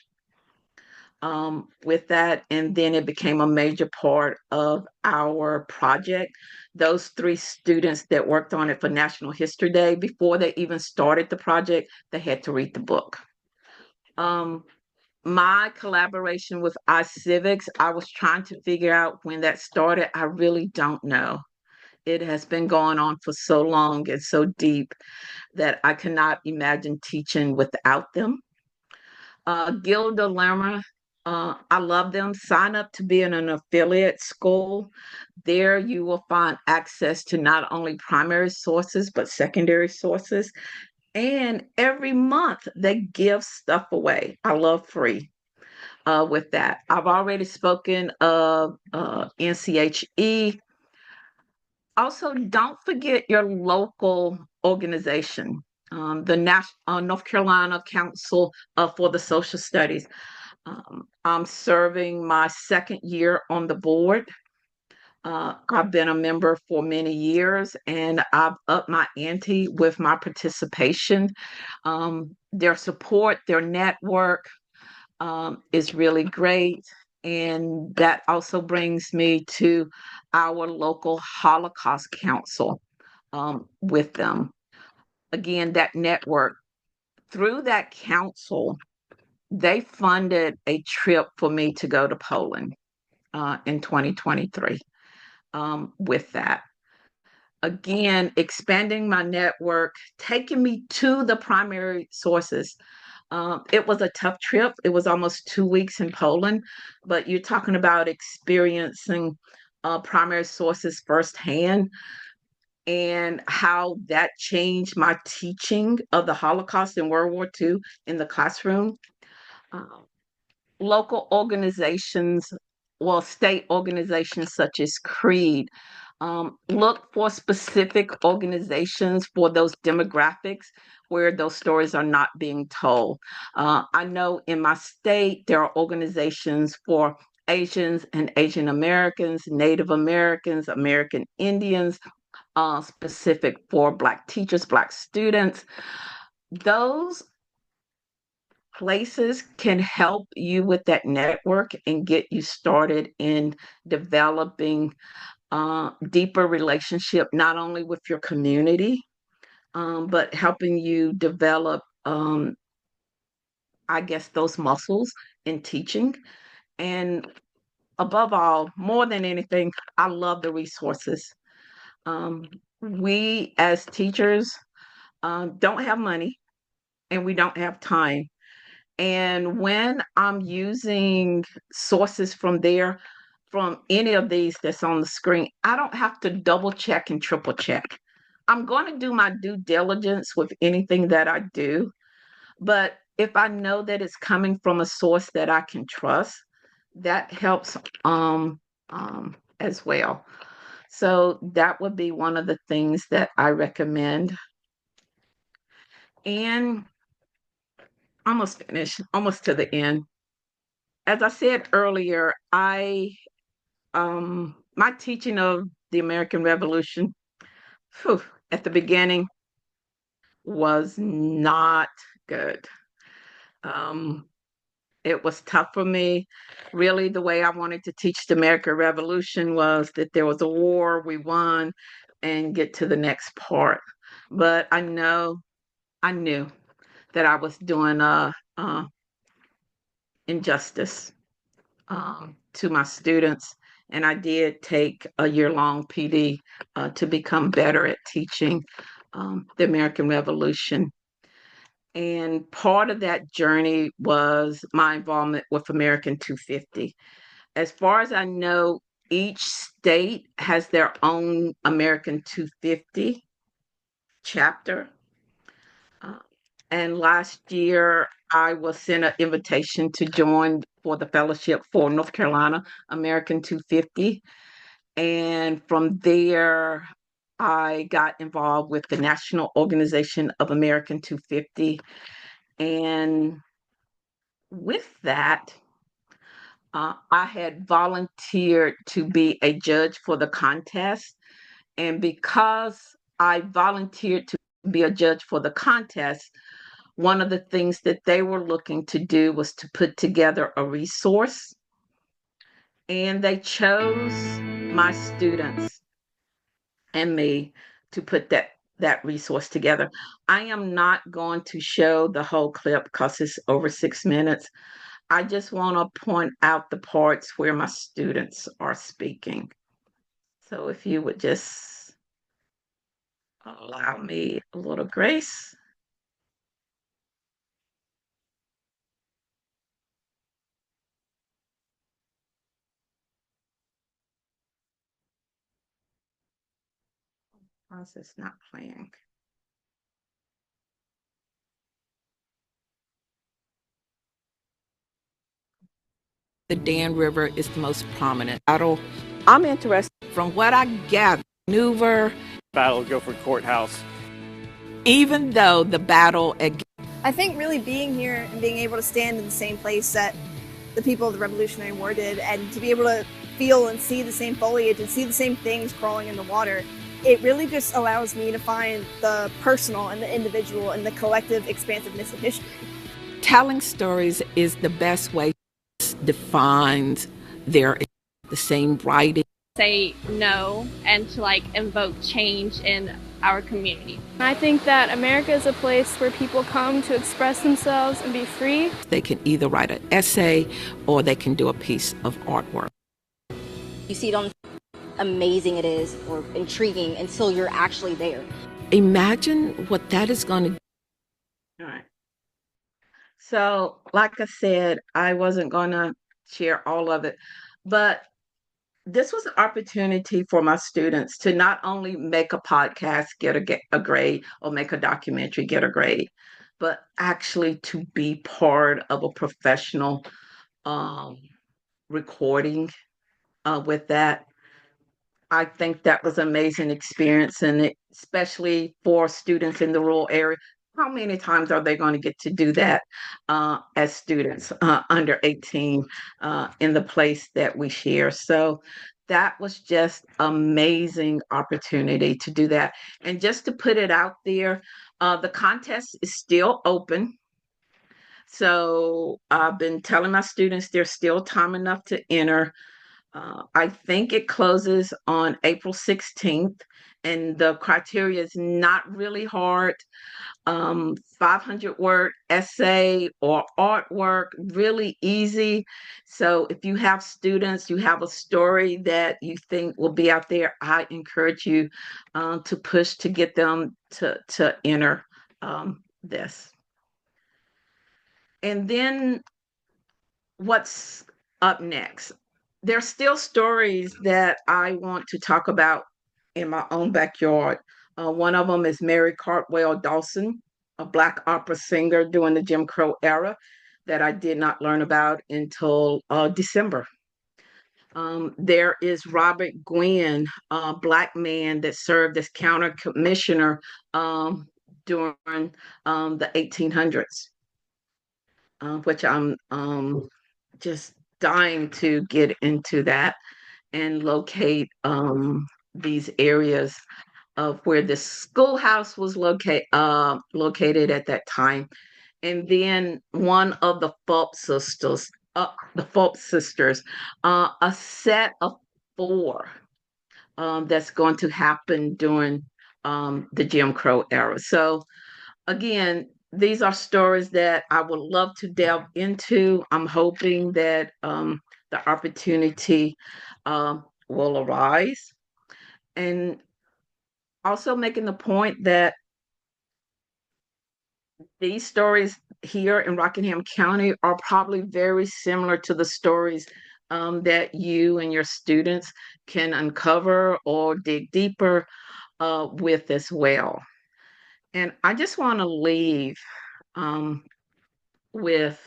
with that. And then it became a major part of our project. Those 3 students that worked on it for National History Day, before they even started the project, they had to read the book. My collaboration with iCivics, I was trying to figure out when that started. I really don't know. It has been going on for so long and so deep that I cannot imagine teaching without them. Gilda Lerma, I love them. Sign up to be in an affiliate school. There you will find access to not only primary sources, but secondary sources. And every month they give stuff away. I love free with that. I've already spoken of NCHE. Also, don't forget your local organization, the North Carolina Council for the Social Studies. I'm serving my second year on the board. I've been a member for many years, and I've upped my ante with my participation. Their support, their network is really great. And that also brings me to our local Holocaust Council with them. Again, that network. Through that council, they funded a trip for me to go to Poland in 2023 with that. Again, expanding my network, taking me to the primary sources. It was a tough trip. It was almost 2 weeks in Poland, but you're talking about experiencing primary sources firsthand and how that changed my teaching of the Holocaust and World War II in the classroom. Local organizations, well, state organizations such as CREED, look for specific organizations for those demographics where those stories are not being told. I know in my state there are organizations for Asians and Asian Americans, Native Americans, American Indians, specific for Black teachers, Black students. Those places can help you with that network and get you started in developing deeper relationship, not only with your community, but helping you develop, I guess, those muscles in teaching. And above all, more than anything, I love the resources. We as teachers don't have money and we don't have time. And when I'm using sources from there, from any of these that's on the screen, I don't have to double check and triple check. I'm going to do my due diligence with anything that I do. But if I know that it's coming from a source that I can trust, that helps as well. So that would be one of the things that I recommend. And almost finished, almost to the end. As I said earlier, my teaching of the American Revolution, whew, at the beginning was not good. It was tough for me. Really, the way I wanted to teach the American Revolution was that there was a war, we won, and get to the next part. But I knew that I was doing injustice to my students. And I did take a year-long PD to become better at teaching the American Revolution. And part of that journey was my involvement with American 250. As far as I know, each state has their own American 250 chapter. And last year, I was sent an invitation to join for the fellowship for North Carolina American 250. And from there, I got involved with the National Organization of American 250. And with that, I had volunteered to be a judge for the contest. And because I volunteered to be a judge for the contest, one of the things that they were looking to do was to put together a resource. And they chose my students and me to put that resource together. I am not going to show the whole clip because it's over 6 minutes. I just want to point out the parts where my students are speaking. So if you would just allow me a little grace. Why is this not playing? The Dan River is the most prominent battle. I'm interested from what I gather, maneuver. Battle of Guilford Courthouse. Even though the battle at I think really being here and being able to stand in the same place that the people of the Revolutionary War did, and to be able to feel and see the same foliage and see the same things crawling in the water, it really just allows me to find the personal and the individual and the collective expansiveness of history. Telling stories is the best way to define the same writing. Say no and to like invoke change in our community. I think that America is a place where people come to express themselves and be free. They can either write an essay or they can do a piece of artwork. You see it on amazing it is or intriguing until you're actually there. Imagine what that is going to do. All right. So, like I said, I wasn't going to share all of it, but this was an opportunity for my students to not only make a podcast, get a grade, or make a documentary, get a grade, but actually to be part of a professional recording with that. I think that was an amazing experience, and especially for students in the rural area. How many times are they going to get to do that as students under 18 in the place that we share? So that was just amazing opportunity to do that. And just to put it out there, the contest is still open. So I've been telling my students there's still time enough to enter. I think it closes on April 16th, and the criteria is not really hard. 500-word essay or artwork, really easy. So if you have students, you have a story that you think will be out there, I encourage you to push to get them to enter this. And then what's up next? There's still stories that I want to talk about in my own backyard. One of them is Mary Cartwell Dawson, a Black opera singer during the Jim Crow era that I did not learn about until December. There is Robert Gwynn, a Black man that served as county commissioner during the 1800s, which I'm just dying to get into that and locate these areas of where the schoolhouse was located at that time. And then one of the Phelps sisters, a set of 4 that's going to happen during the Jim Crow era. So again, these are stories that I would love to delve into. I'm hoping that the opportunity will arise. And also making the point that these stories here in Rockingham County are probably very similar to the stories that you and your students can uncover or dig deeper with as well. And I just want to leave with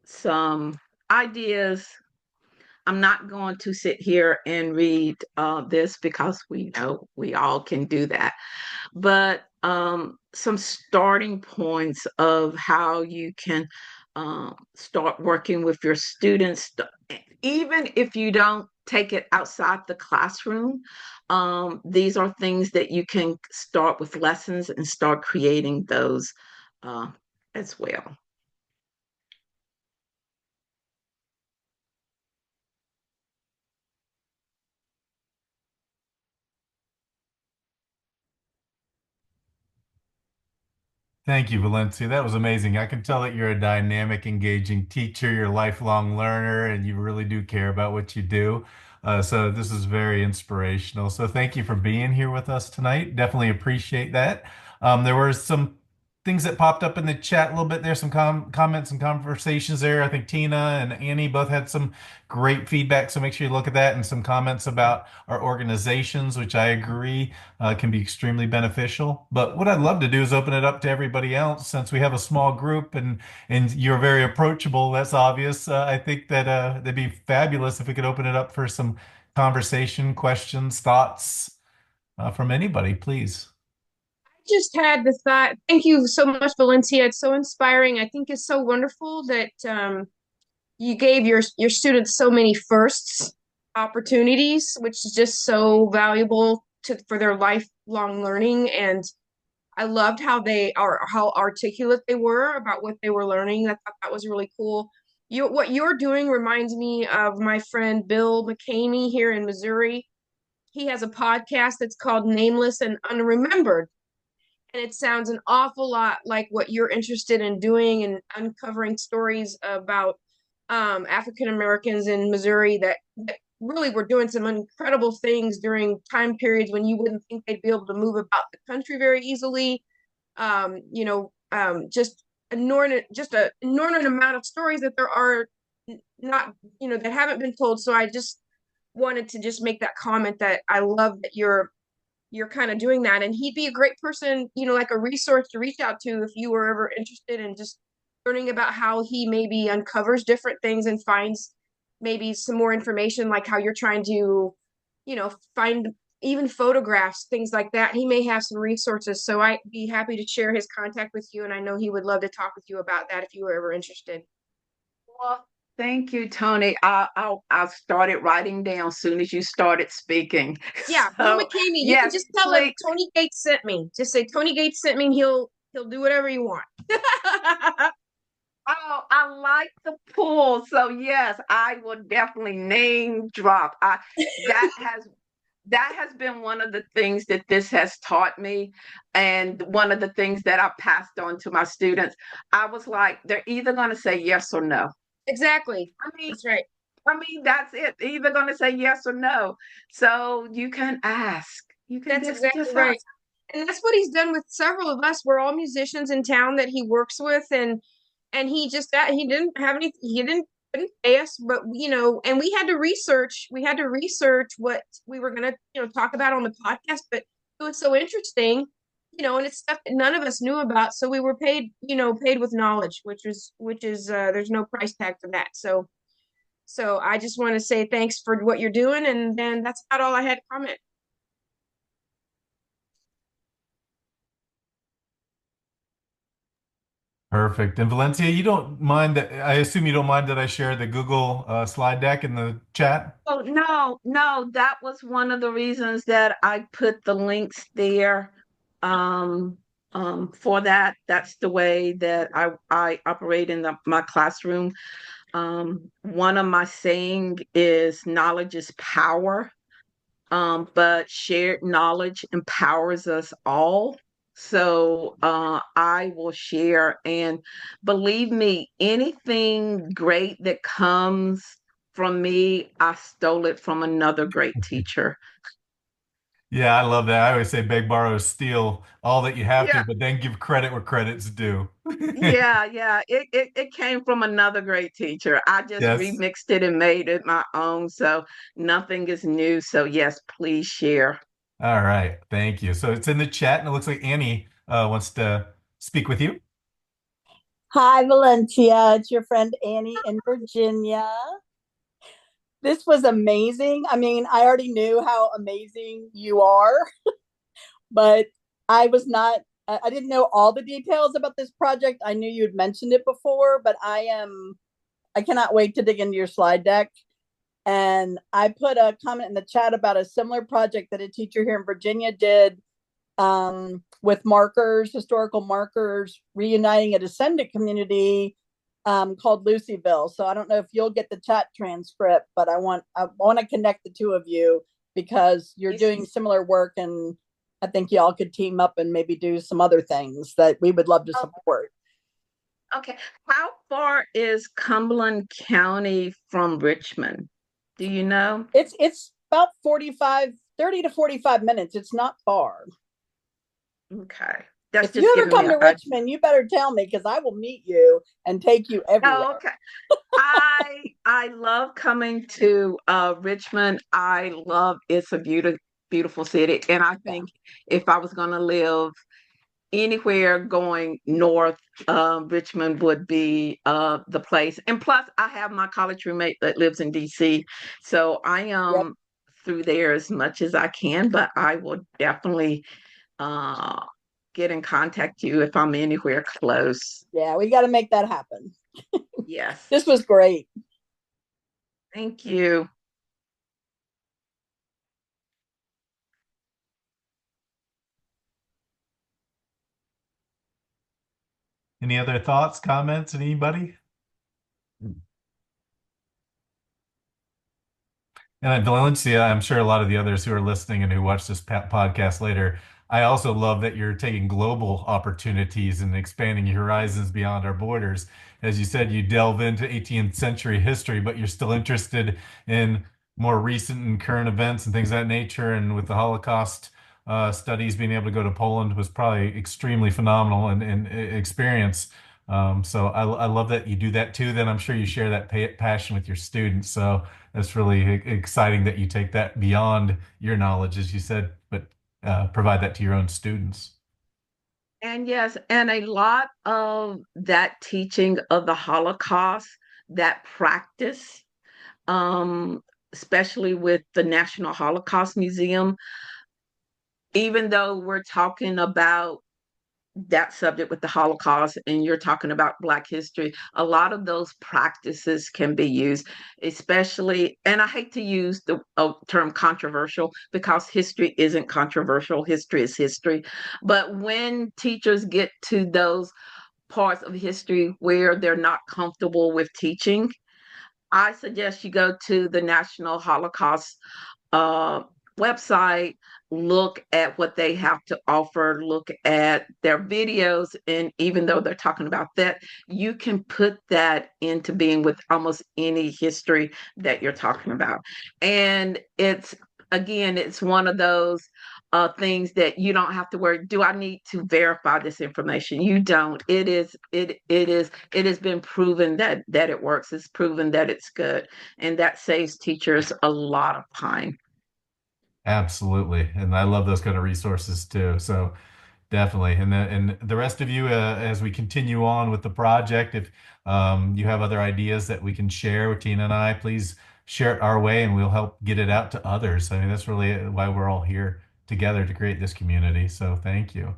some ideas. I'm not going to sit here and read this because we know we all can do that, but some starting points of how you can start working with your students, even if you don't take it outside the classroom. These are things that you can start with lessons and start creating those as well. Thank you, Valencia. That was amazing. I can tell that you're a dynamic, engaging teacher, you're a lifelong learner, and you really do care about what you do. So this is very inspirational. So thank you for being here with us tonight. Definitely appreciate that. There were some things that popped up in the chat a little bit there, some comments and conversations there. I think Tina and Annie both had some great feedback, so make sure you look at that, and some comments about our organizations, which I agree can be extremely beneficial. But what I'd love to do is open it up to everybody else, since we have a small group and you're very approachable. That's obvious. I think that that'd be fabulous if we could open it up for some conversation, questions, thoughts from anybody, please. Just had the thought, thank you so much, Valencia. It's so inspiring. I think it's so wonderful that you gave your students so many firsts opportunities, which is just so valuable for their lifelong learning. And I loved how articulate they were about what they were learning. I thought that was really cool. What you're doing reminds me of my friend Bill McCamey here in Missouri. He has a podcast that's called Nameless and Unremembered. And it sounds an awful lot like what you're interested in doing and uncovering stories about African Americans in Missouri that really were doing some incredible things during time periods when you wouldn't think they'd be able to move about the country very easily. Just an inordinate amount of stories that there are not, that haven't been told. So I just wanted to just make that comment that I love that you're kind of doing that. And he'd be a great person, like a resource to reach out to if you were ever interested in just learning about how he maybe uncovers different things and finds maybe some more information, like how you're trying to, find even photographs, things like that. He may have some resources. So I'd be happy to share his contact with you. And I know he would love to talk with you about that if you were ever interested. Well, thank you, Tony. I started writing down as soon as you started speaking. Yeah, Bill McCamey. You can just tell him Tony Gates sent me. Just say Tony Gates sent me, and he'll do whatever you want. Oh, I like the pool. So yes, I will definitely name drop. That has been one of the things that this has taught me, and one of the things that I passed on to my students. I was like, they're either going to say yes or no. Exactly. That's right. That's it. They're either going to say yes or no. So you can ask. That's exactly right. And that's what he's done with several of us. We're all musicians in town that he works with, and he just he didn't have any. He didn't couldn't pay us, but and we had to research. We had to research what we were gonna talk about on the podcast. But it was so interesting, and it's stuff that none of us knew about. So we were paid, paid with knowledge, which is there's no price tag for that. So I just want to say thanks for what you're doing, and then that's about all I had to comment. Perfect. And Valencia, you don't mind that? I assume you don't mind that I share the Google slide deck in the chat? Oh, no, that was one of the reasons that I put the links there for that. That's the way that I operate in my classroom. One of my saying is knowledge is power, but shared knowledge empowers us all. So I will share, and believe me, anything great that comes from me, I stole it from another great teacher. Yeah, I love that. I always say beg, borrow, steal all that you have Yeah. to, but then give credit where credit's due. Yeah. It came from another great teacher. I just Yes. remixed it and made it my own. So nothing is new. So yes, please share. All right. Thank you. So it's in the chat, and it looks like Annie wants to speak with you. Hi, Valencia. It's your friend Annie in Virginia. This was amazing. I mean, I already knew how amazing you are, but I didn't know all the details about this project. I knew you'd mentioned it before, but I cannot wait to dig into your slide deck. And I put a comment in the chat about a similar project that a teacher here in Virginia did with markers, historical markers, reuniting a descendant community called Lucyville. So I don't know if you'll get the chat transcript, but I want to connect the two of you because you're doing similar work, and I think y'all could team up and maybe do some other things that we would love to support. Okay. How far is Cumberland County from Richmond? Do you know? It's about 30 to 45 minutes. It's not far. Okay. If you ever come to Richmond, you better tell me, because I will meet you and take you everywhere. Oh, okay. I love coming to Richmond. It's a beautiful city. And I think if I was going to live anywhere going north, Richmond would be the place. And plus, I have my college roommate that lives in DC. So I am through there as much as I can, but I will definitely get in contact with you if I'm anywhere close. Yeah, we got to make that happen. Yes. This was great. Thank you. Any other thoughts, comments, anybody? And at Valencia, I'm sure a lot of the others who are listening and who watch this podcast later, I also love that you're taking global opportunities and expanding your horizons beyond our borders. As you said, you delve into 18th century history, but you're still interested in more recent and current events and things of that nature. And with the Holocaust studies, being able to go to Poland was probably extremely phenomenal and experience. So I love that you do that too. Then I'm sure you share that passion with your students. So that's really exciting that you take that beyond your knowledge, as you said, but provide that to your own students. And yes, and a lot of that teaching of the Holocaust, that practice, um, especially with the National Holocaust Museum, even though we're talking about that subject with the Holocaust and you're talking about Black history, a lot of those practices can be used, especially, and I hate to use the term controversial because history isn't controversial, history is history. But when teachers get to those parts of history where they're not comfortable with teaching, I suggest you go to the National Holocaust uh, website, look at what they have to offer, look at their videos, and even though they're talking about that, you can put that into being with almost any history that you're talking about. And it's, again, it's one of those things that you don't have to worry, do I need to verify this information? You don't. It has been proven that it works. It's proven that it's good. And that saves teachers a lot of time. Absolutely. And I love those kind of resources too. So definitely. And the rest of you, as we continue on with the project, if you have other ideas that we can share with Tina and I, please share it our way and we'll help get it out to others. I mean, that's really why we're all here together to create this community. So thank you.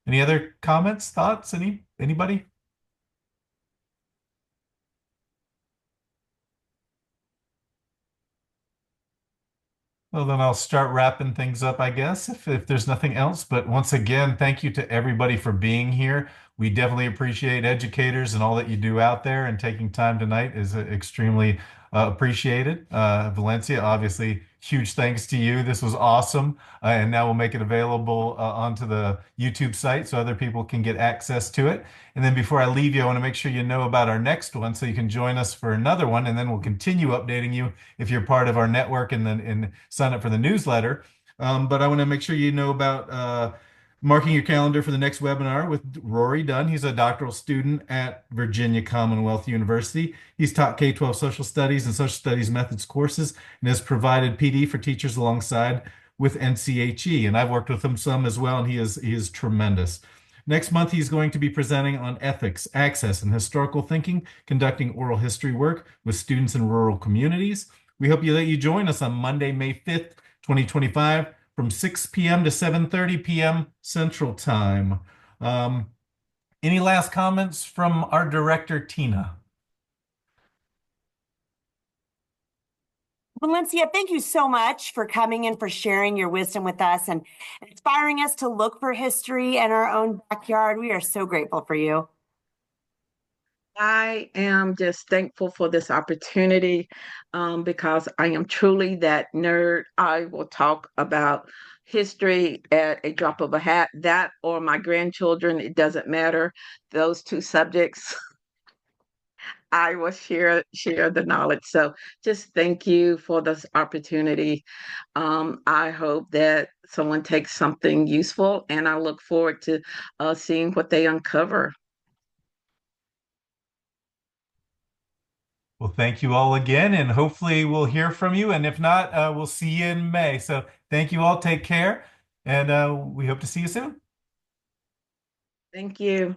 Any other comments, thoughts? Anybody? Well, then I'll start wrapping things up, I guess, if there's nothing else. But once again, thank you to everybody for being here. We definitely appreciate educators and all that you do out there, and taking time tonight is extremely appreciated. Valencia, obviously, huge thanks to you. This was awesome. And now we'll make it available onto the YouTube site so other people can get access to it. And then before I leave you, I want to make sure you know about our next one so you can join us for another one. And then we'll continue updating you if you're part of our network and then sign up for the newsletter. But I want to make sure you know about marking your calendar for the next webinar with Rory Dunn. He's a doctoral student at Virginia Commonwealth University. He's taught K-12 social studies and social studies methods courses and has provided PD for teachers alongside with NCHE. And I've worked with him some as well, and he is tremendous. Next month, he's going to be presenting on ethics, access, and historical thinking, conducting oral history work with students in rural communities. We hope that you join us on Monday, May 5th, 2025, from 6 p.m. to 7:30 p.m. Central Time. Any last comments from our director, Tina? Valencia, thank you so much for coming and for sharing your wisdom with us and inspiring us to look for history in our own backyard. We are so grateful for you. I am just thankful for this opportunity because I am truly that nerd. I will talk about history at a drop of a hat, that or my grandchildren, it doesn't matter. Those two subjects, I will share the knowledge. So just thank you for this opportunity. I hope that someone takes something useful, and I look forward to seeing what they uncover. Well, thank you all again, and hopefully we'll hear from you. And if not, we'll see you in May. So thank you all. Take care, and we hope to see you soon. Thank you.